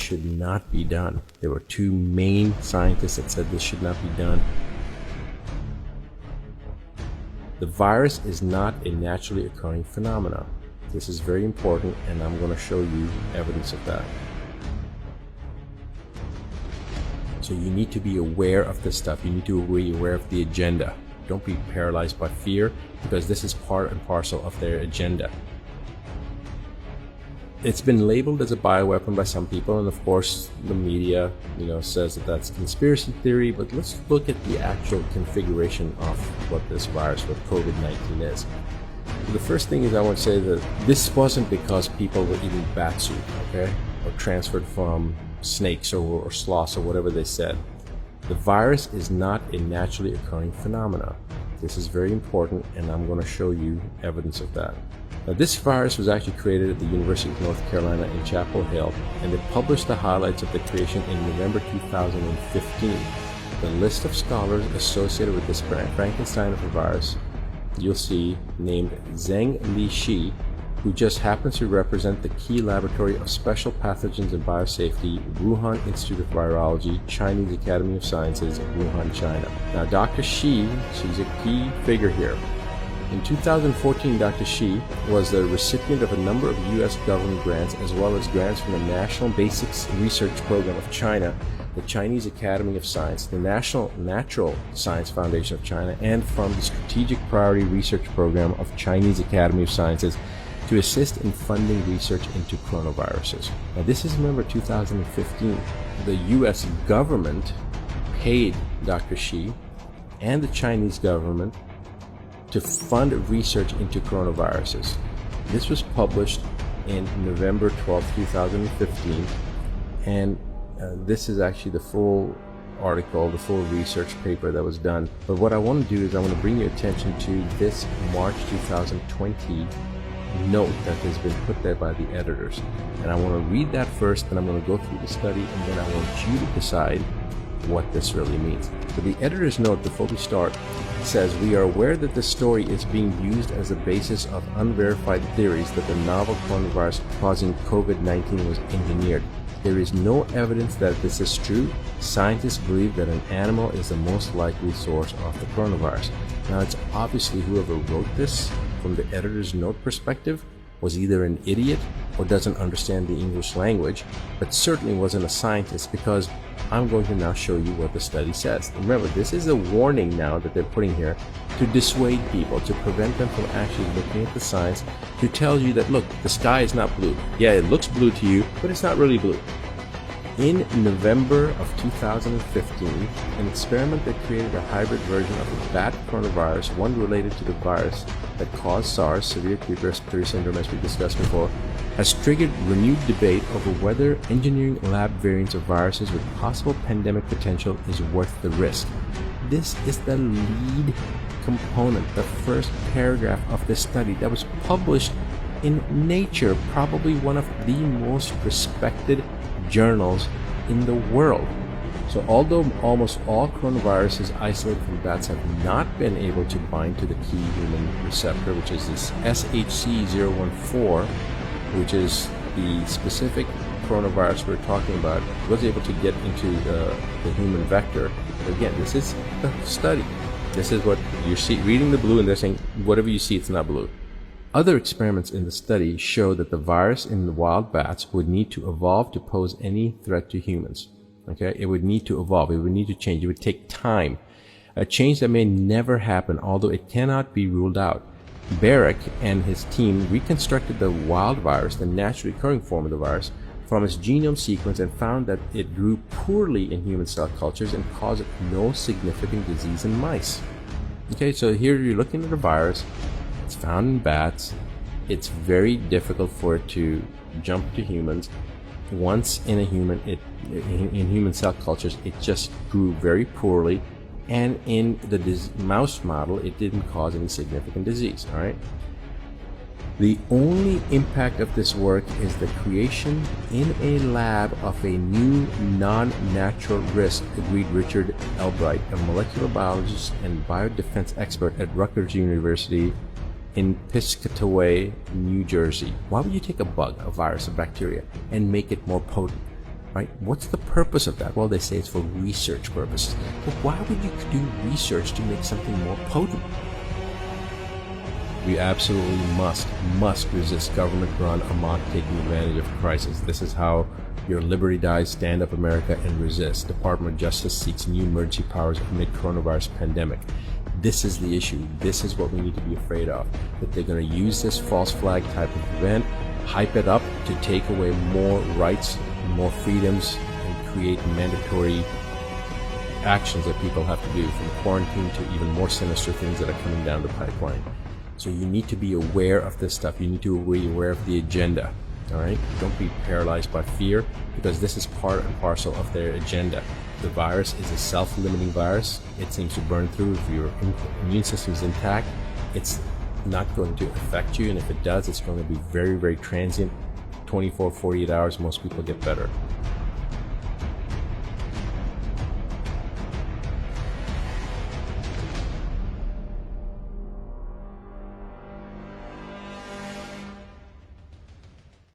should not be done. There were two main scientists that said this should not be done. The virus is not a naturally occurring phenomenon. This is very important, and I'm going to show you evidence of that. So you need to be aware of this stuff. You need to be aware of the agenda. Don't be paralyzed by fear, because this is part and parcel of their agenda. It's been labeled as a bioweapon by some people, and of course the media, says that that's conspiracy theory, but let's look at the actual configuration of what this virus, what COVID-19 is. The first thing is I want to say that this wasn't because people were eating bat soup, okay, or transferred from snakes or sloths or whatever they said. The virus is not a naturally occurring phenomenon. This is very important, and I'm going to show you evidence of that. Now, this virus was actually created at the University of North Carolina in Chapel Hill, and they published the highlights of the creation in November 2015. The list of scholars associated with this Frankenstein of a virus, you'll see, named Zheng Li Shi, who just happens to represent the key laboratory of special pathogens and biosafety, Wuhan Institute of Virology, Chinese Academy of Sciences, Wuhan, China. Now, Dr. Shi, she's a key figure here. In 2014, Dr. Shi was the recipient of a number of U.S. government grants, as well as grants from the National Basics Research Program of China, the Chinese Academy of Science, the National Natural Science Foundation of China, and from the Strategic Priority Research Program of Chinese Academy of Sciences to assist in funding research into coronaviruses. Now, this is, remember, 2015. The U.S. government paid Dr. Shi and the Chinese government to fund research into coronaviruses. This was published in November 12, 2015, and this is actually the full article, the full research paper that was done. But what I want to do is I want to bring your attention to this March 2020 note that has been put there by the editors. And I want to read that first, and I'm going to go through the study, and then I want you to decide what this really means. So the editor's note before we start says, "We are aware that this story is being used as a basis of unverified theories that the novel coronavirus causing COVID-19 was engineered. There is no evidence that this is true. Scientists believe that an animal is the most likely source of the coronavirus." Now, it's obviously whoever wrote this, from the editor's note perspective, was either an idiot or doesn't understand the English language, but certainly wasn't a scientist, because I'm going to now show you what the study says. Remember, this is a warning now that they're putting here to dissuade people, to prevent them from actually looking at the science, to tell you that, look, the sky is not blue. Yeah, it looks blue to you, but it's not really blue. In November of 2015, an experiment that created a hybrid version of a bat coronavirus, one related to the virus that caused SARS, severe acute respiratory syndrome, as we discussed before, has triggered renewed debate over whether engineering lab variants of viruses with possible pandemic potential is worth the risk. This is the lead component, the first paragraph of this study that was published in Nature, probably one of the most respected journals in the world. So although almost all coronaviruses isolated from bats have not been able to bind to the key human receptor, which is this SHC014, which is the specific coronavirus we're talking about, was able to get into the human vector. But again, this is the study. This is what you see, reading the blue, and they're saying whatever you see, it's not blue. Other experiments in the study show that the virus in the wild bats would need to evolve to pose any threat to humans. Okay, it would need to evolve. It would need to change. It would take time. A change that may never happen, although it cannot be ruled out. Barrick and his team reconstructed the wild virus, the naturally occurring form of the virus, from its genome sequence, and found that it grew poorly in human cell cultures and caused no significant disease in mice. Okay, so here you're looking at a virus. It's found in bats. It's very difficult for it to jump to humans. Once in a human, in human cell cultures, it just grew very poorly, and in the mouse model, it didn't cause any significant disease. All right. The only impact of this work is the creation in a lab of a new non-natural risk, agreed Richard Albright, a molecular biologist and biodefense expert at Rutgers University in Piscataway, New Jersey. Why would you take a bug, a virus, a bacteria, and make it more potent? right? What's the purpose of that? Well, they say it's for research purposes. But why would you do research to make something more potent? We absolutely must resist government run amok taking advantage of crisis. This is how your liberty dies. Stand up, America, and resist. Department of Justice seeks new emergency powers amid coronavirus pandemic. This is the issue. This is what we need to be afraid of. That they're going to use this false flag type of event, hype it up to take away more rights, more freedoms, and create mandatory actions that people have to do, from quarantine to even more sinister things that are coming down the pipeline. So you need to be aware of this stuff. You need to be aware of the agenda. All right? Don't be paralyzed by fear, because this is part and parcel of their agenda. The virus is a self-limiting virus. It seems to burn through. If your immune system is intact, it's not going to affect you. And if it does, it's going to be very, very transient. 24, 48 hours, most people get better.